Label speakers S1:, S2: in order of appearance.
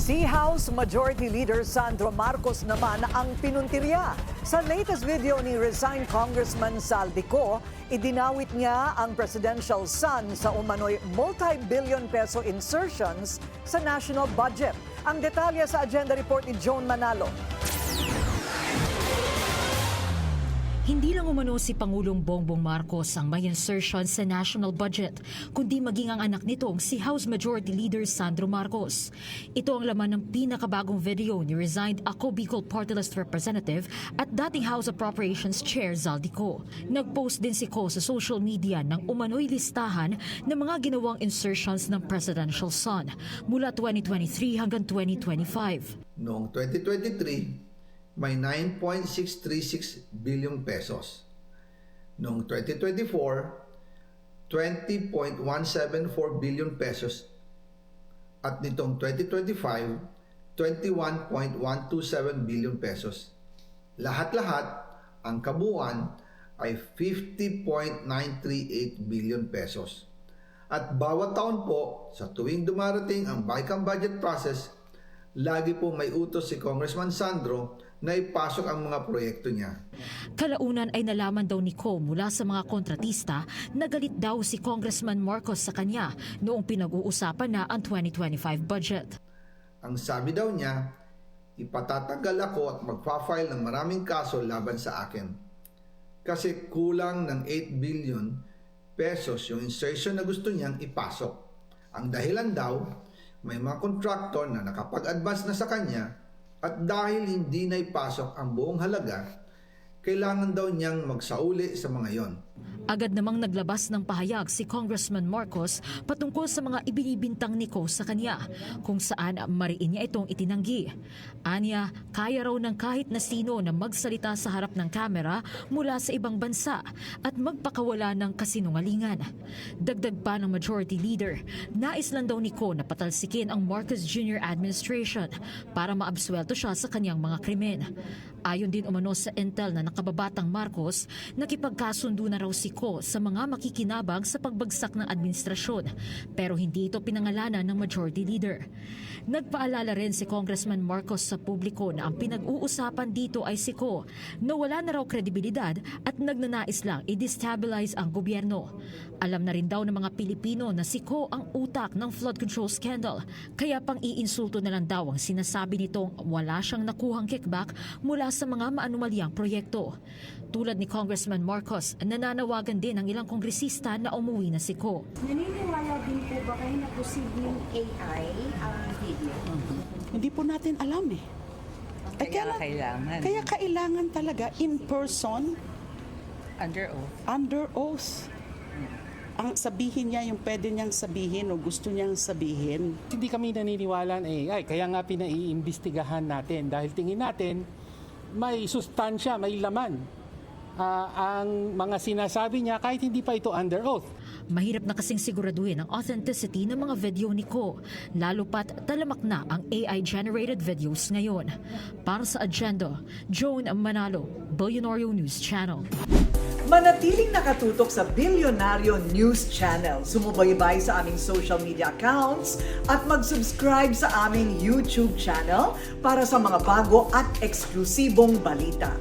S1: Si House Majority Leader Sandro Marcos naman ang pinuntirya. Sa latest video ni resigned Congressman Saldico, idinawit niya ang presidential son sa umano'y multi-billion peso insertions sa national budget. Ang detalye sa agenda report ni Joan Manalo.
S2: Hindi lang umano si Pangulong Bongbong Marcos ang may insertion sa national budget, kundi maging ang anak nitong si House Majority Leader Sandro Marcos. Ito ang laman ng pinakabagong video ni resigned Ako Bicol Party List Representative at dating House Appropriations Chair Zaldico. Nag-post din si Ko sa social media ng umano'y listahan ng mga ginawang insertions ng presidential son mula 2023 hanggang 2025.
S3: Noong 2023, may 9.636 billion pesos. Noong 2024, 20.174 billion pesos. At nitong 2025, 21.127 billion pesos. Lahat-lahat, ang kabuuan ay 50.938 billion pesos. At bawat taon po, sa tuwing dumarating ang BICAM budget process, lagi po may utos si Congressman Sandro na ipasok ang mga proyekto niya.
S2: Kalaunan ay nalaman daw ni Ko mula sa mga kontratista na galit daw si Congressman Marcos sa kanya noong pinag-uusapan na ang 2025 budget.
S3: Ang sabi daw niya, ipatatagal ako at magpa-file ng maraming kaso laban sa akin. Kasi kulang ng 8 billion pesos yung insertion na gusto niyang ipasok. Ang dahilan daw, may mga kontraktor na nakapag-advance na sa kanya at dahil hindi na ipasok ang buong halaga, kailangan daw niyang magsauli sa mga yon.
S2: Agad namang naglabas ng pahayag si Congressman Marcos patungkol sa mga ibinibintang ni Ko sa kanya, kung saan mariin niya itong itinanggi. Anya, kaya raw ng kahit na sino na magsalita sa harap ng kamera mula sa ibang bansa at magpakawala ng kasinungalingan. Dagdag pa ng Majority Leader, nais lang daw ni Ko na patalsikin ang Marcos Jr. administration para maabsuelto siya sa kanyang mga krimen. Ayon din umano sa intel na nakababatang Marcos, nakipagkasundo na raw si Ko sa mga makikinabang sa pagbagsak ng administrasyon, pero hindi ito pinangalanan ng Majority Leader. Nagpaalala rin si Congressman Marcos sa publiko na ang pinag-uusapan dito ay si Ko na wala na raw kredibilidad at nagnanais lang i-destabilize ang gobyerno. Alam na rin daw ng mga Pilipino na si Ko ang utak ng flood control scandal, kaya pang iinsulto na lang daw ang sinasabi nitong wala siyang nakuhang kickback mula sa mga maanumalyang proyekto. Tulad ni Congressman Marcos, nananawagan din ang ilang kongresista na umuwi na si Ko.
S4: Naniniwala din po ba kayo na posibleng AI ang video?
S5: Hindi po natin alam eh. Kaya kailangan talaga in person, under oath. Ang sabihin niya yung pwede niyang sabihin o gusto niyang sabihin.
S6: Hindi kami naniniwala ng AI, kaya nga pinaiimbestigahan natin dahil tingin natin may sustansya, may laman ang mga sinasabi niya kahit hindi pa ito under oath.
S2: Mahirap na kasing siguraduhin ang authenticity ng mga video ni Ko, lalo pat talamak na ang AI-generated videos ngayon. Para sa Agenda, Joan Manalo, Billionario News Channel.
S1: Manatiling nakatutok sa Billionario News Channel. Sumubaybay sa aming social media accounts at mag-subscribe sa aming YouTube channel para sa mga bago at eksklusibong balita.